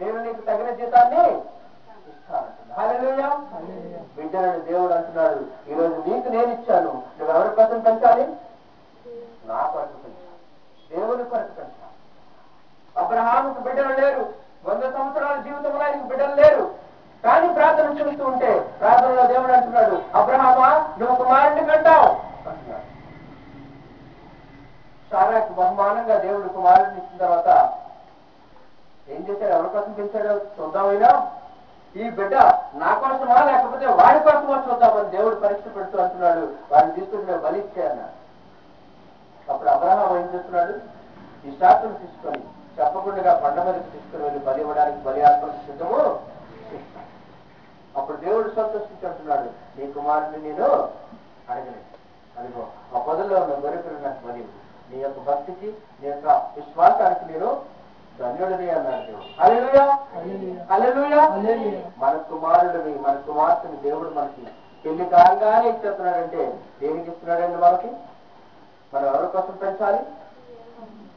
నేను నీకు తగిన జీతాన్ని ఇస్తాను. హల్లెలూయా. బిడ్డలను దేవుడు అంటున్నాడు, ఈరోజు నీకు నేను ఇచ్చాను, నువ్వు ఎవరి కోసం పెంచాలి? నా కొరకు పెంచాలి, దేవుని కొరకు పెంచాలి. అబ్రహాముకు బిడ్డలు లేరు, 100 సంవత్సరాల జీవితంలో ఆయనకు బిడ్డలు లేరు. కానీ ప్రార్థన చేస్తూ ఉంటే ప్రార్థనలో దేవుడు అంటున్నాడు, అబ్రహామా నువ్వు కుమారుడిని కంటావు అంటున్నాడు. సారాకు బహుమానంగా దేవుడు కుమారుడిని ఇచ్చిన తర్వాత ఏం చేశాడు? ఎవరి కోసం పెంచాడో చూద్దామైనా, ఈ బిడ్డ నా కోసమా లేకపోతే వాడి కోసమా చూద్దామని దేవుడు పరీక్ష పెడుతూ అంటున్నాడు, వాడిని తీసుకుంటే బలి ఇచ్చే అన్నాడు. అప్పుడు అబ్రహాం ఏం చేస్తున్నాడు? ఈ శాస్త్రం తీసుకొని చెప్పకుండా పండ మీదకి తీసుకుని వెళ్ళి బలి ఇవ్వడానికి బలి అర్పణ సిద్ధము. అప్పుడు దేవుడు సంతోషించి అంటున్నాడు, నీ కుమారుడిని నేను అడగలేదు, అదిగో ఆ పొదల్లో ఉన్న గొర్రెపిల్ల నాకు బలి, నీ యొక్క భక్తికి నీ యొక్క విశ్వాసానికి నేను ధన్యుడిని అన్నాడు దేవుడు. హల్లెలూయా, హల్లెలూయా. మన కుమారుడిని మన కుమార్తెని దేవుడు మనకి పెళ్లి కాగానే ఇచ్చేస్తున్నాడంటే దేనికి ఇస్తున్నాడండి? మనకి మనం ఎవరి కోసం పెంచాలి?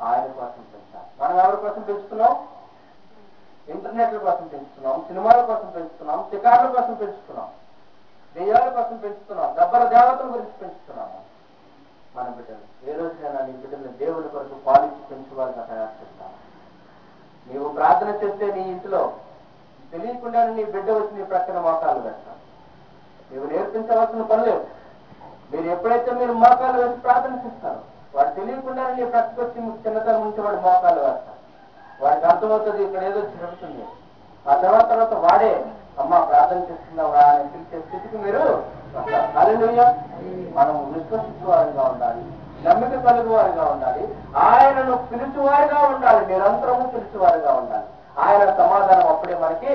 ఆయన కోసం పెంచాలి. మనం ఎవరి కోసం పెంచుతున్నాం? ఇంటర్నెట్ల కోసం పెంచుతున్నాం, సినిమాల కోసం పెంచుతున్నాం, షికార్ల కోసం పెంచుతున్నాం, దెయ్యాల కోసం పెంచుతున్నాం, దబ్బర దేవతల గురించి పెంచుతున్నాము. మన బిడ్డలు ఏ రోజునైనా నీ బిడ్డలను దేవుని కొరకు పాలించి పెంచువారిగా తయారు చేస్తాను. నీవు ప్రార్థన చేస్తే నీ ఇంట్లో తెలియకుండానే నీ బిడ్డ వచ్చి నీ ప్రక్కన మోకాలు వేస్తాను. నీవు నేర్పించవలసిన పని లేదు. మీరు ఎప్పుడైతే మీరు మోకాలు వేసి ప్రార్థన చేస్తారో వాడు తెలియకుండానే నీ ప్రక్కకు వచ్చి చిన్నతనం నుంచి వాడు మోకాలు వేస్తాడు. వాడికి అర్థమవుతుంది ఇక్కడ ఏదో జరుగుతుంది. ఆ తర్వాత వాడే అమ్మ ప్రార్థన చేస్తున్నావా అని పిలిచే స్థితికి మీరు హల్లెలూయా. మనం విశ్వసించేవారుగా ఉండాలి, నమ్మిక కలుగువారుగా ఉండాలి, ఆయనను పిలుచువారుగా ఉండాలి, నిరంతరము పిలుచువారుగా ఉండాలి. ఆయన సమాధానం అప్పుడే మనకి